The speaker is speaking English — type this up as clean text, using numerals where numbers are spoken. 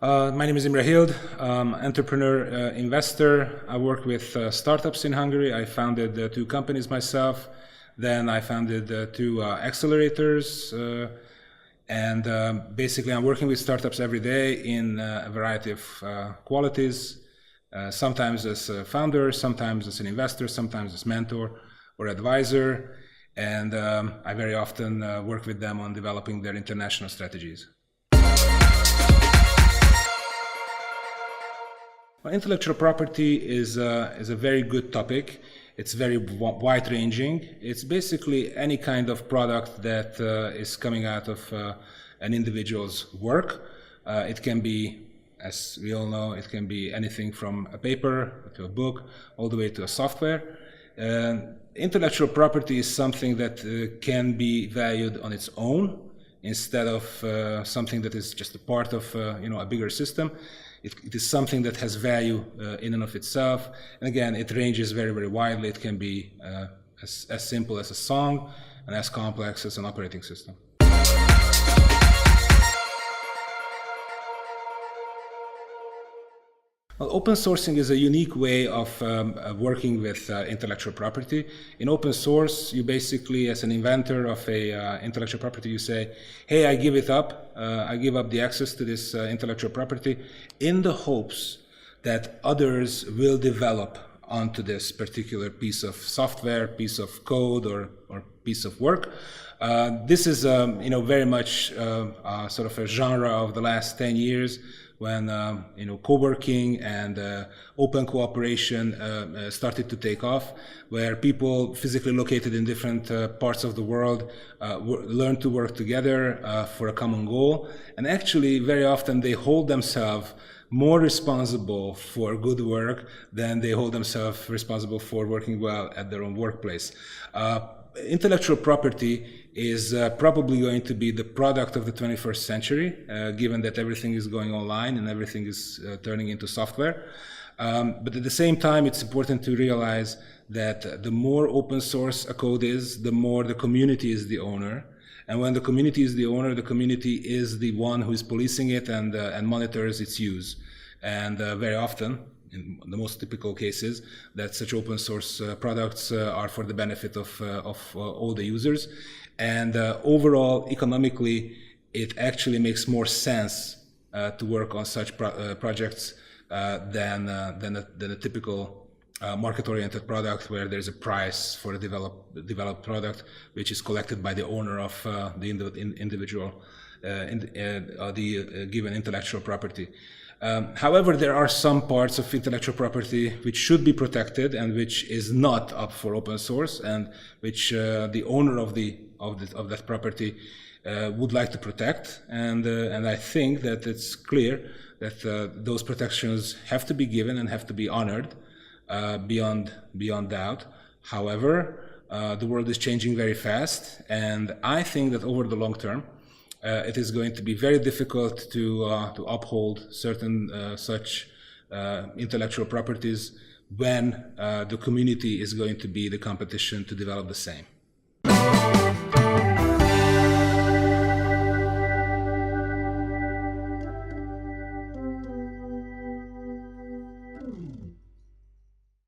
My name is Imre Hild, entrepreneur, investor. I work with startups in Hungary. I founded 2 companies myself. Then I founded 2 accelerators. Basically I'm working with startups every day in a variety of qualities. Sometimes as a founder, sometimes as an investor, sometimes as mentor or advisor. And I very often work with them on developing their international strategies. Well, intellectual property is a very good topic. It's very wide-ranging. It's basically any kind of product that is coming out of an individual's work. It can be, as we all know, it can be anything from a paper to a book, all the way to a software. Intellectual property is something that can be valued on its own instead of something that is just a part of a bigger system. It is something that has value in and of itself. And again, it ranges very, very widely. It can be as simple as a song and as complex as an operating system. Well, open sourcing is a unique way of working with intellectual property. In open source, you basically, as an inventor of a intellectual property, you say, hey, I give it up. I give up the access to this intellectual property in the hopes that others will develop onto this particular piece of software, piece of code, or piece of work. This is very much sort of a genre of the last 10 years. When co-working and open cooperation started to take off, where people physically located in different parts of the world learn to work together for a common goal. And actually, very often they hold themselves more responsible for good work than they hold themselves responsible for working well at their own workplace. Intellectual property is probably going to be the product of the 21st century, given that everything is going online and everything is turning into software. But at the same time, it's important to realize that the more open source a code is, the more the community is the owner. And when the community is the owner, the community is the one who is policing it and monitors its use. And very often, in the most typical cases, that such open source products are for the benefit of all the users. And overall, economically, it actually makes more sense to work on such projects than a typical market-oriented product where there's a price for a developed product, which is collected by the owner of the individual, the given intellectual property. However, there are some parts of intellectual property which should be protected and which is not up for open source, and which the owner of that property would like to protect. And I think that it's clear that those protections have to be given and have to be honored beyond doubt. However, the world is changing very fast, and I think that over the long term, it is going to be very difficult to uphold certain such intellectual properties when the community is going to be the competition to develop the same.